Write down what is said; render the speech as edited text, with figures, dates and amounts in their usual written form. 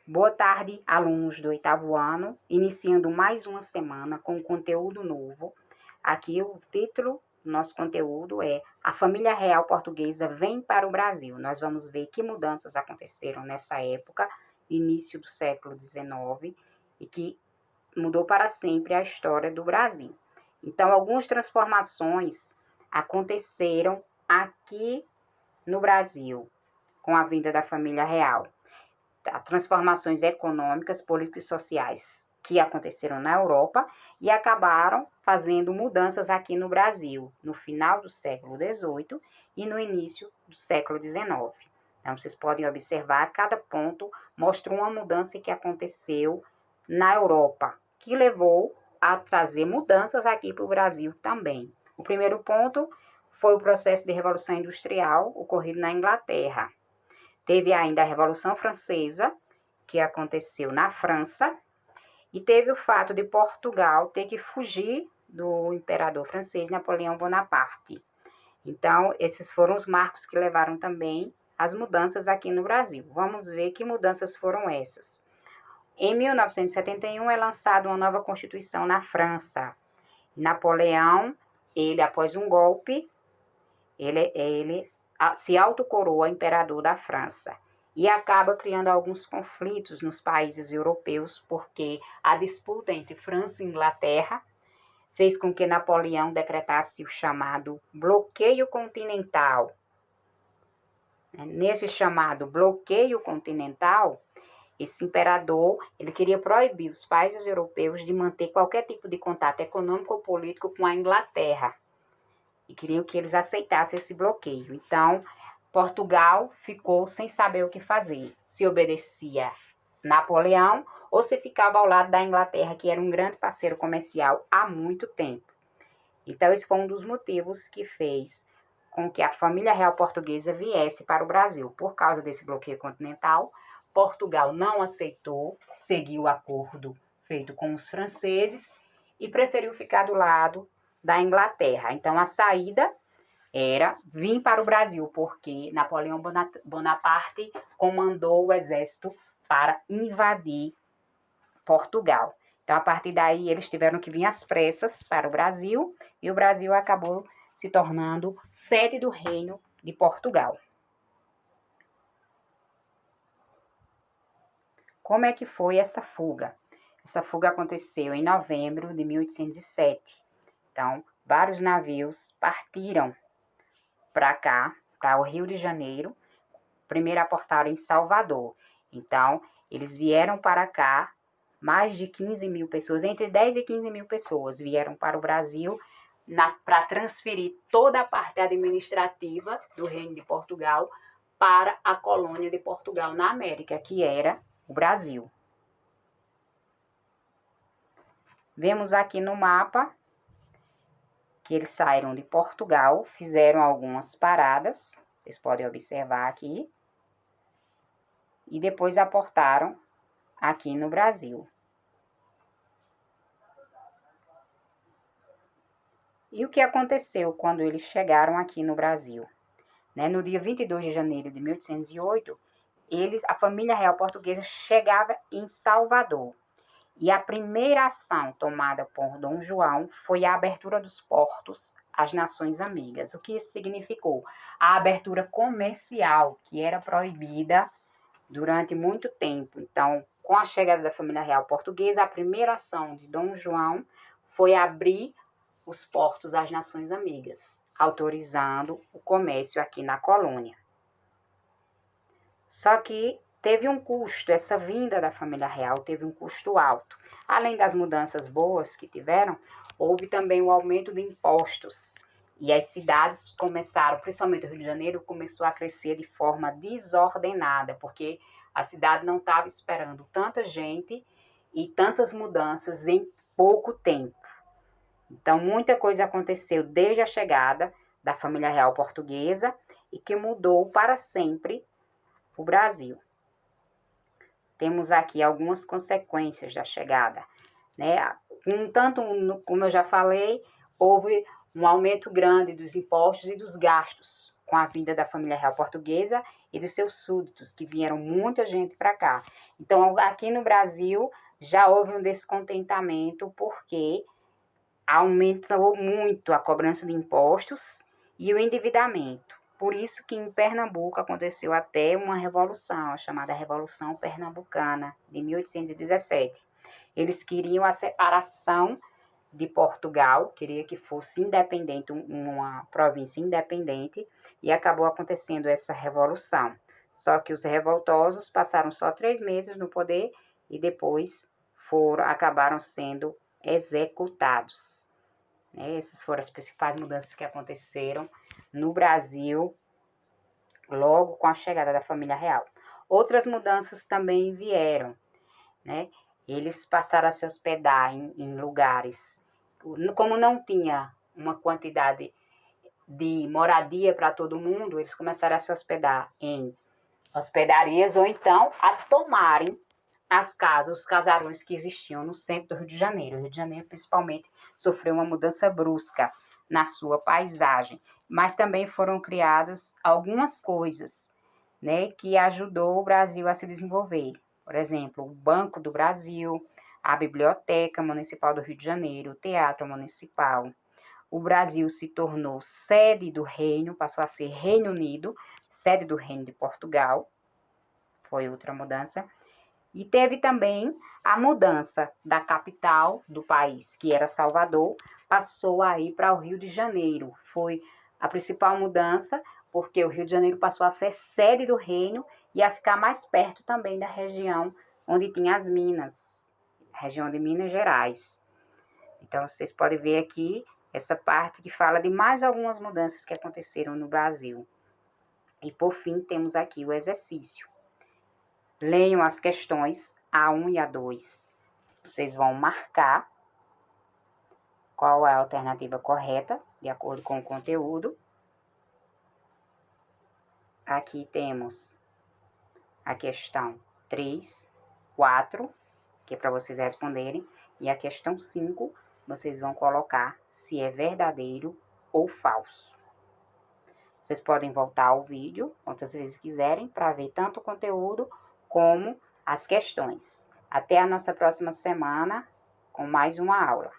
Boa tarde, alunos do 8º ano, iniciando mais uma semana com conteúdo novo. Aqui o título do nosso conteúdo é A Família Real Portuguesa Vem para o Brasil. Nós vamos ver que mudanças aconteceram nessa época, início do século XIX, e que mudou para sempre a história do Brasil. Então, algumas transformações aconteceram aqui no Brasil com a vinda da família real. Transformações econômicas, políticas e sociais que aconteceram na Europa e acabaram fazendo mudanças aqui no Brasil, no final do século XVIII e no início do século XIX. Então, vocês podem observar, cada ponto mostra uma mudança que aconteceu na Europa, que levou a trazer mudanças aqui para o Brasil também. O primeiro ponto foi o processo de Revolução Industrial ocorrido na Inglaterra. Teve ainda a Revolução Francesa, que aconteceu na França, e teve o fato de Portugal ter que fugir do imperador francês Napoleão Bonaparte. Então, esses foram os marcos que levaram também as mudanças aqui no Brasil. Vamos ver que mudanças foram essas. Em 1971 é lançada uma nova Constituição na França. Napoleão, ele após um golpe, ele se autocoroa imperador da França e acaba criando alguns conflitos nos países europeus, porque a disputa entre França e Inglaterra fez com que Napoleão decretasse o chamado bloqueio continental. Nesse chamado bloqueio continental, esse imperador, ele queria proibir os países europeus de manter qualquer tipo de contato econômico ou político com a Inglaterra. E queriam que eles aceitassem esse bloqueio. Então, Portugal ficou sem saber o que fazer. Se obedecia Napoleão ou se ficava ao lado da Inglaterra, que era um grande parceiro comercial há muito tempo. Então, esse foi um dos motivos que fez com que a família real portuguesa viesse para o Brasil. Por causa desse bloqueio continental, Portugal não aceitou seguir o acordo feito com os franceses e preferiu ficar do lado da Inglaterra. Então, a saída era vir para o Brasil, porque Napoleão Bonaparte comandou o exército para invadir Portugal. Então, a partir daí, eles tiveram que vir às pressas para o Brasil, e o Brasil acabou se tornando sede do Reino de Portugal. Como é que foi essa fuga? Essa fuga aconteceu em novembro de 1807. Então, vários navios partiram para cá, para o Rio de Janeiro, primeiro aportaram em Salvador. Então, eles vieram para cá, mais de 15 mil pessoas, entre 10 e 15 mil pessoas vieram para o Brasil para transferir toda a parte administrativa do Reino de Portugal para a colônia de Portugal na América, que era o Brasil. Vemos aqui no mapa que eles saíram de Portugal, fizeram algumas paradas, vocês podem observar aqui, e depois aportaram aqui no Brasil. E o que aconteceu quando eles chegaram aqui no Brasil? No dia 22 de janeiro de 1808, a família real portuguesa chegava em Salvador. E a primeira ação tomada por Dom João foi a abertura dos portos às nações amigas. O que isso significou? A abertura comercial, que era proibida durante muito tempo. Então, com a chegada da família real portuguesa, a primeira ação de Dom João foi abrir os portos às nações amigas, autorizando o comércio aqui na colônia. Só que teve um custo, essa vinda da família real teve um custo alto. Além das mudanças boas que tiveram, houve também o aumento de impostos. E as cidades começaram, principalmente o Rio de Janeiro, começou a crescer de forma desordenada, porque a cidade não estava esperando tanta gente e tantas mudanças em pouco tempo. Então, muita coisa aconteceu desde a chegada da família real portuguesa e que mudou para sempre o Brasil. Temos aqui algumas consequências da chegada, Tanto, como eu já falei, houve um aumento grande dos impostos e dos gastos com a vinda da família real portuguesa e dos seus súditos, que vieram muita gente para cá. Então, aqui no Brasil, já houve um descontentamento, porque aumentou muito a cobrança de impostos e o endividamento. Por isso que em Pernambuco aconteceu até uma revolução, a chamada Revolução Pernambucana, de 1817. Eles queriam a separação de Portugal, queria que fosse independente, uma província independente, e acabou acontecendo essa revolução. Só que os revoltosos passaram só 3 meses no poder e depois acabaram sendo executados. Essas foram as principais mudanças que aconteceram no Brasil logo com a chegada da família real. Outras mudanças também vieram, né? Eles passaram a se hospedar em lugares, como não tinha uma quantidade de moradia para todo mundo, eles começaram a se hospedar em hospedarias ou então a tomarem as casas, os casarões que existiam no centro do Rio de Janeiro. O Rio de Janeiro, principalmente, sofreu uma mudança brusca na sua paisagem, mas também foram criadas algumas coisas, né, que ajudou o Brasil a se desenvolver. Por exemplo, o Banco do Brasil, a Biblioteca Municipal do Rio de Janeiro, o Teatro Municipal. O Brasil se tornou sede do reino, passou a ser Reino Unido, sede do Reino de Portugal, foi outra mudança. E teve também a mudança da capital do país, que era Salvador, passou a ir para o Rio de Janeiro. Foi a principal mudança, porque o Rio de Janeiro passou a ser sede do reino e a ficar mais perto também da região onde tinha as minas, a região de Minas Gerais. Então, vocês podem ver aqui essa parte que fala de mais algumas mudanças que aconteceram no Brasil. E, por fim, temos aqui o exercício. Leiam as questões A1 e A2. Vocês vão marcar qual é a alternativa correta, de acordo com o conteúdo. Aqui temos a questão 3, 4, que é para vocês responderem. E a questão 5, vocês vão colocar se é verdadeiro ou falso. Vocês podem voltar ao vídeo quantas vezes quiserem para ver tanto o conteúdo como as questões. Até a nossa próxima semana com mais uma aula.